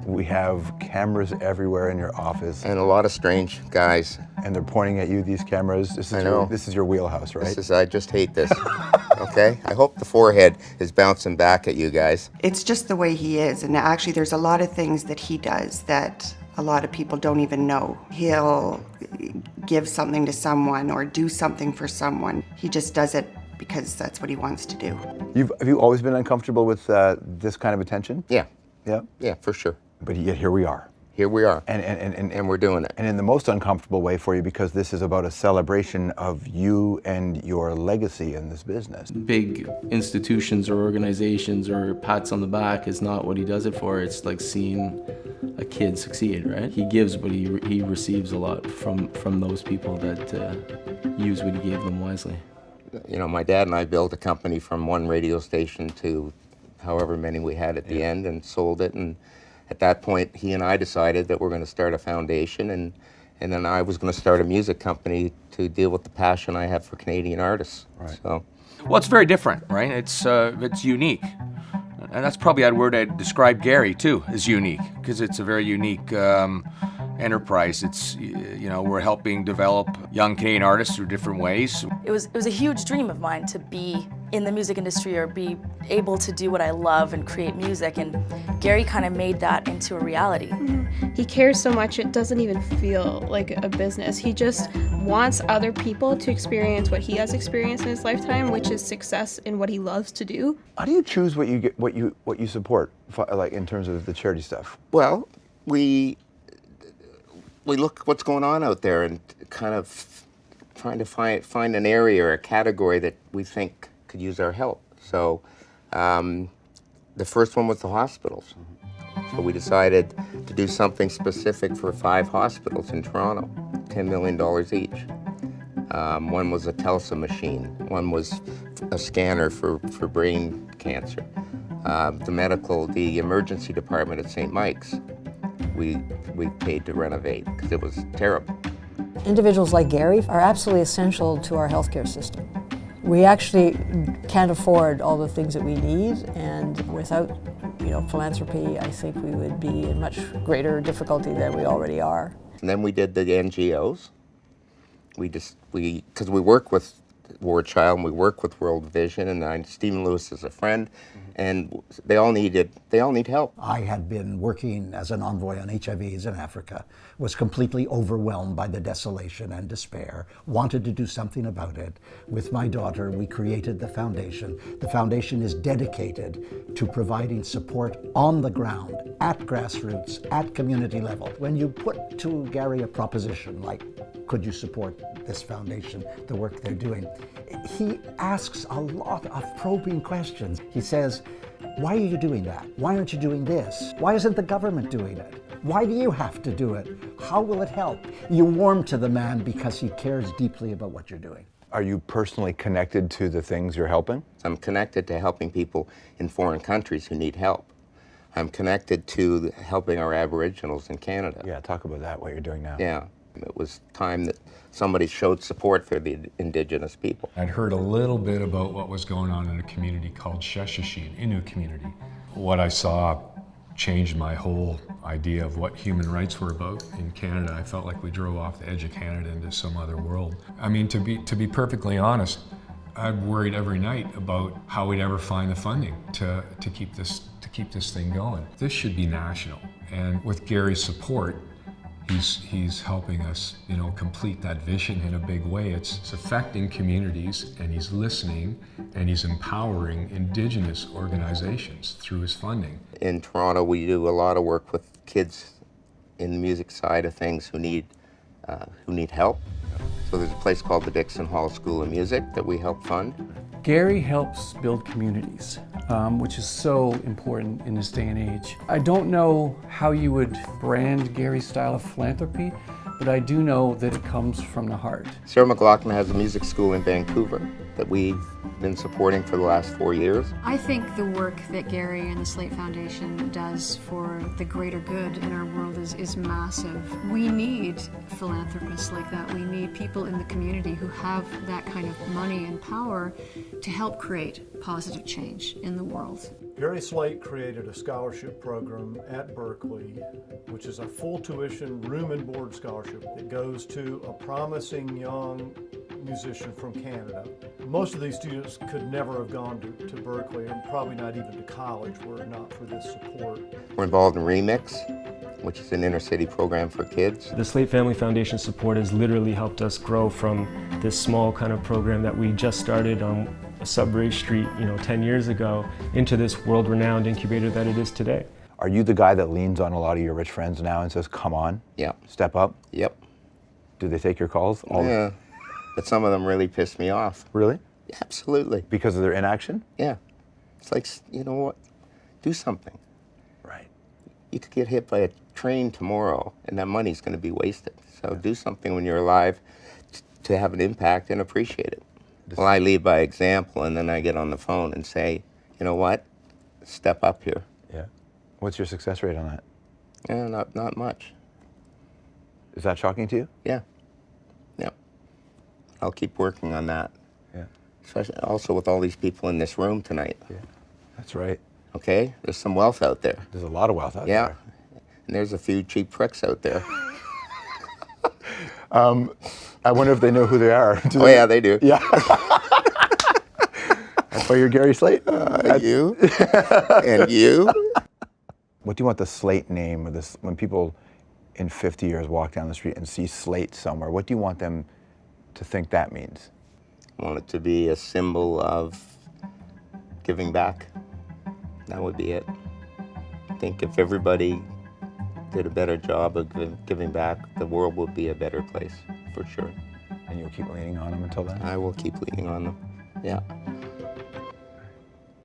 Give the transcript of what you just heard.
We have cameras everywhere in your office. And a lot of strange guys. And they're pointing at you, these cameras. This is your wheelhouse, right? I just hate this. Okay? I hope the forehead is bouncing back at you guys. It's just the way he is, and actually there's a lot of things that he does that a lot of people don't even know. He'll give something to someone or do something for someone. He just does it because that's what he wants to do. Have you always been uncomfortable with this kind of attention? Yeah. Yeah? Yeah, for sure. But yet here we are. Here we are. And we're doing it. And in the most uncomfortable way for you, because this is about a celebration of you and your legacy in this business. Big institutions or organizations or pats on the back is not what he does it for. It's like seeing a kid succeed, right? He gives, but he receives a lot from those people that use what he gave them wisely. You know, my dad and I built a company from one radio station to however many we had at the end, and sold it. And at that point, he and I decided that we're going to start a foundation, and then I was going to start a music company to deal with the passion I have for Canadian artists. Right. So, well, it's very different, right? It's unique. And that's probably a word I'd describe Gary, too, as unique, because it's a very unique enterprise. It's, you know, we're helping develop young Canadian artists through different ways. It was a huge dream of mine to be in the music industry or be able to do what I love and create music, and Gary kind of made that into a reality. Mm-hmm. He cares so much it doesn't even feel like a business. He just wants other people to experience what he has experienced in his lifetime, which is success in what he loves to do. How do you choose what you support, like in terms of the charity stuff? well, we look what's going on out there and kind of trying to find an area or a category that we think could use our help. So the first one was the hospitals. So we decided to do something specific for 5 hospitals in Toronto, $10 million each. One was a TELSA machine. One was a scanner for brain cancer. The emergency department at St. Mike's, we paid to renovate because it was terrible. Individuals like Gary are absolutely essential to our healthcare system. We actually can't afford all the things that we need, and without, philanthropy, I think we would be in much greater difficulty than we already are. And then we did the NGOs. Because we work with War Child and we work with World Vision, and Stephen Lewis is a friend, and they all need help. I had been working as an envoy on HIV/AIDS in Africa, was completely overwhelmed by the desolation and despair, wanted to do something about it. With my daughter, we created the foundation. The foundation is dedicated to providing support on the ground, at grassroots, at community level. When you put to Gary a proposition like, could you support this foundation, the work they're doing, he asks a lot of probing questions. He says, why are you doing that? Why aren't you doing this? Why isn't the government doing it? Why do you have to do it? How will it help? You warm to the man because he cares deeply about what you're doing. Are you personally connected to the things you're helping? I'm connected to helping people in foreign countries who need help. I'm connected to helping our Aboriginals in Canada. Yeah, talk about that, what you're doing now. Yeah. It was time that somebody showed support for the Indigenous people. I'd heard a little bit about what was going on in a community called Sheshashi, an Innu community. What I saw changed my whole idea of what human rights were about in Canada. I felt like we drove off the edge of Canada into some other world. I mean, to be perfectly honest, I'm worried every night about how we'd ever find the funding to keep this thing going. This should be national, and with Gary's support, he's helping us, complete that vision in a big way. It's affecting communities, and he's listening, and he's empowering Indigenous organizations through his funding. In Toronto, we do a lot of work with kids in the music side of things who need help. So there's a place called the Dixon Hall School of Music that we help fund. Gary helps build communities, which is so important in this day and age. I don't know how you would brand Gary's style of philanthropy, but I do know that it comes from the heart. Sarah McLachlan has a music school in Vancouver. that we've been supporting for the last 4 years. I think the work that Gary and the Slaight Foundation does for the greater good in our world is massive. We need philanthropists like that. We need people in the community who have that kind of money and power to help create positive change in the world. Gary Slaight created a scholarship program at Berkeley, which is a full tuition room and board scholarship that goes to a promising young musician from Canada. Most of these students could never have gone to Berkeley, and probably not even to college were it not for this support. We're involved in Remix, which is an inner city program for kids. The Slaight Family Foundation support has literally helped us grow from this small kind of program that we just started on Sudbury Street, 10 years ago, into this world-renowned incubator that it is today. Are you the guy that leans on a lot of your rich friends now and says, come on, Yeah. step up? Yep. Do they take your calls? Yeah. But some of them really piss me off. Really? Yeah, absolutely. Because of their inaction? Yeah. It's like, you know what? Do something. Right. You could get hit by a train tomorrow, and that money's going to be wasted. So do something when you're alive to have an impact and appreciate it. Well, I lead by example, and then I get on the phone and say, you know what? Step up here. Yeah. What's your success rate on that? Yeah, not much. Is that shocking to you? Yeah. Yeah. I'll keep working on that. Yeah. Especially also with all these people in this room tonight. Yeah. That's right. Okay? There's some wealth out there. There's a lot of wealth out Yeah. there. And there's a few cheap pricks out there. I wonder if they know who they are. Oh, yeah, they do. Yeah. That's why you're Gary Slaight? You. And you. What do you want the Slaight name, or this, when people in 50 years walk down the street and see Slaight somewhere, what do you want them to think that means? I want it to be a symbol of giving back. That would be it. I think if everybody did a better job of giving back, the world would be a better place, for sure. And you'll keep leaning on them until then? I will keep leaning on them, yeah.